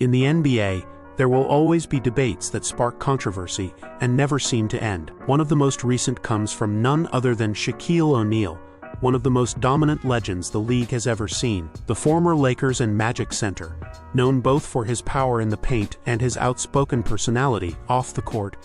In the NBA, there will always be debates that spark controversy and never seem to end. One of the most recent comes from none other than Shaquille O'Neal, one of the most dominant legends the league has ever seen. The former Lakers and Magic center, known both for his power in the paint and his outspoken personality off the court,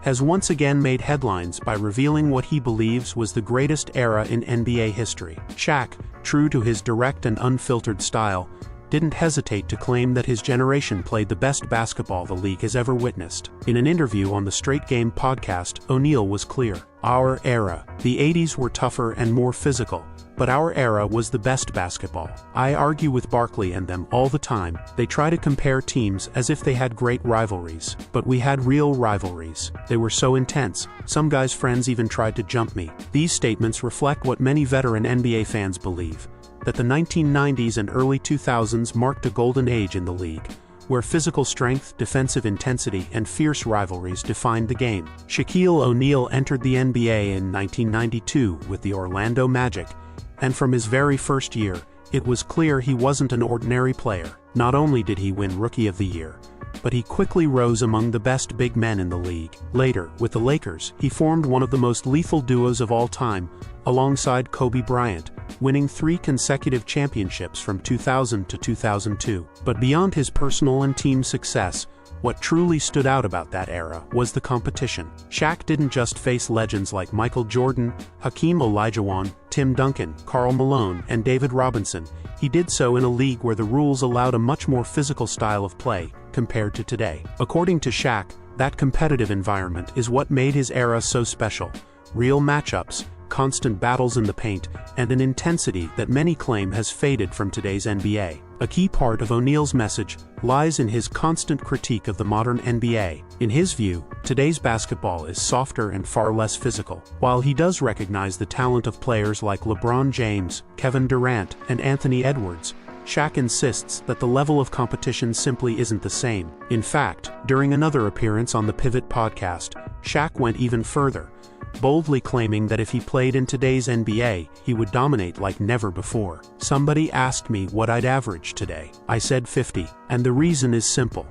has once again made headlines by revealing what he believes was the greatest era in NBA history. Shaq, true to his direct and unfiltered style, didn't hesitate to claim that his generation played the best basketball the league has ever witnessed. In an interview on the Straight Game podcast, O'Neal was clear. Our era. The 80s were tougher and more physical, but our era was the best basketball. I argue with Barkley and them all the time. They try to compare teams as if they had great rivalries, but we had real rivalries. They were so intense, some guys' friends even tried to jump me. These statements reflect what many veteran NBA fans believe, that the 1990s and early 2000s marked a golden age in the league, where physical strength, defensive intensity, and fierce rivalries defined the game. Shaquille O'Neal entered the NBA in 1992 with the Orlando Magic, and from his very first year, it was clear he wasn't an ordinary player. Not only did he win Rookie of the Year, but he quickly rose among the best big men in the league. Later, with the Lakers, he formed one of the most lethal duos of all time, alongside Kobe Bryant, winning 3 consecutive championships from 2000 to 2002. But beyond his personal and team success, what truly stood out about that era was the competition. Shaq didn't just face legends like Michael Jordan, Hakeem Olajuwon, Tim Duncan, Karl Malone, and David Robinson. He did so in a league where the rules allowed a much more physical style of play compared to today. According to Shaq, that competitive environment is what made his era so special. Real matchups, constant battles in the paint, and an intensity that many claim has faded from today's NBA. A key part of O'Neal's message lies in his constant critique of the modern NBA. In his view, today's basketball is softer and far less physical. While he does recognize the talent of players like LeBron James, Kevin Durant, and Anthony Edwards, Shaq insists that the level of competition simply isn't the same. In fact, during another appearance on the Pivot podcast, Shaq went even further, boldly claiming that if he played in today's NBA, he would dominate like never before. Somebody asked me what I'd average today. I said 50, and the reason is simple.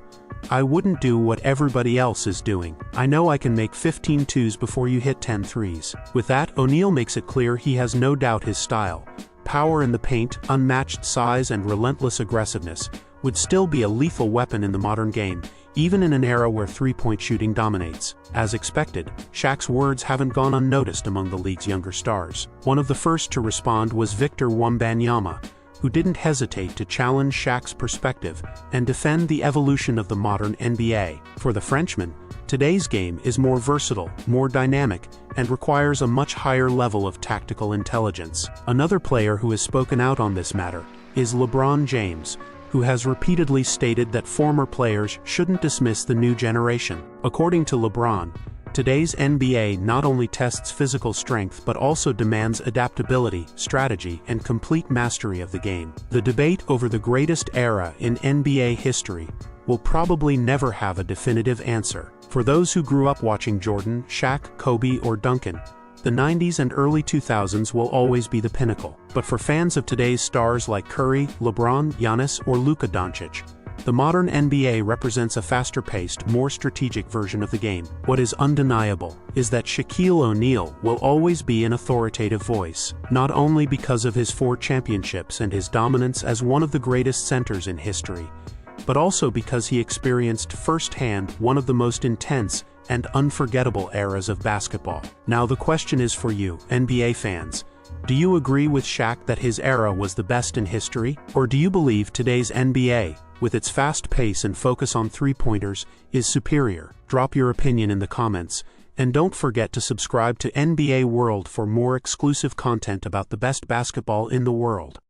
I wouldn't do what everybody else is doing. I know I can make 15 twos before you hit 10 threes. With that, O'Neal makes it clear he has no doubt his style, power in the paint, unmatched size, and relentless aggressiveness would still be a lethal weapon in the modern game, even in an era where three-point shooting dominates. As expected, Shaq's words haven't gone unnoticed among the league's younger stars. One of the first to respond was Victor Wembanyama, who didn't hesitate to challenge Shaq's perspective and defend the evolution of the modern NBA. For the Frenchman, today's game is more versatile, more dynamic, and requires a much higher level of tactical intelligence. Another player who has spoken out on this matter is LeBron James, who has repeatedly stated that former players shouldn't dismiss the new generation. According to LeBron, today's NBA not only tests physical strength but also demands adaptability, strategy, and complete mastery of the game. The debate over the greatest era in NBA history will probably never have a definitive answer. For those who grew up watching Jordan, Shaq, Kobe, or Duncan, the 90s and early 2000s will always be the pinnacle. But for fans of today's stars like Curry, LeBron, Giannis, or Luka Doncic, the modern NBA represents a faster-paced, more strategic version of the game. What is undeniable is that Shaquille O'Neal will always be an authoritative voice, not only because of his 4 championships and his dominance as one of the greatest centers in history, but also because he experienced firsthand one of the most intense and unforgettable eras of basketball. Now the question is for you, NBA fans. Do you agree with Shaq that his era was the best in history? Or do you believe today's NBA, with its fast pace and focus on three-pointers, is superior? Drop your opinion in the comments, and don't forget to subscribe to NBA World for more exclusive content about the best basketball in the world.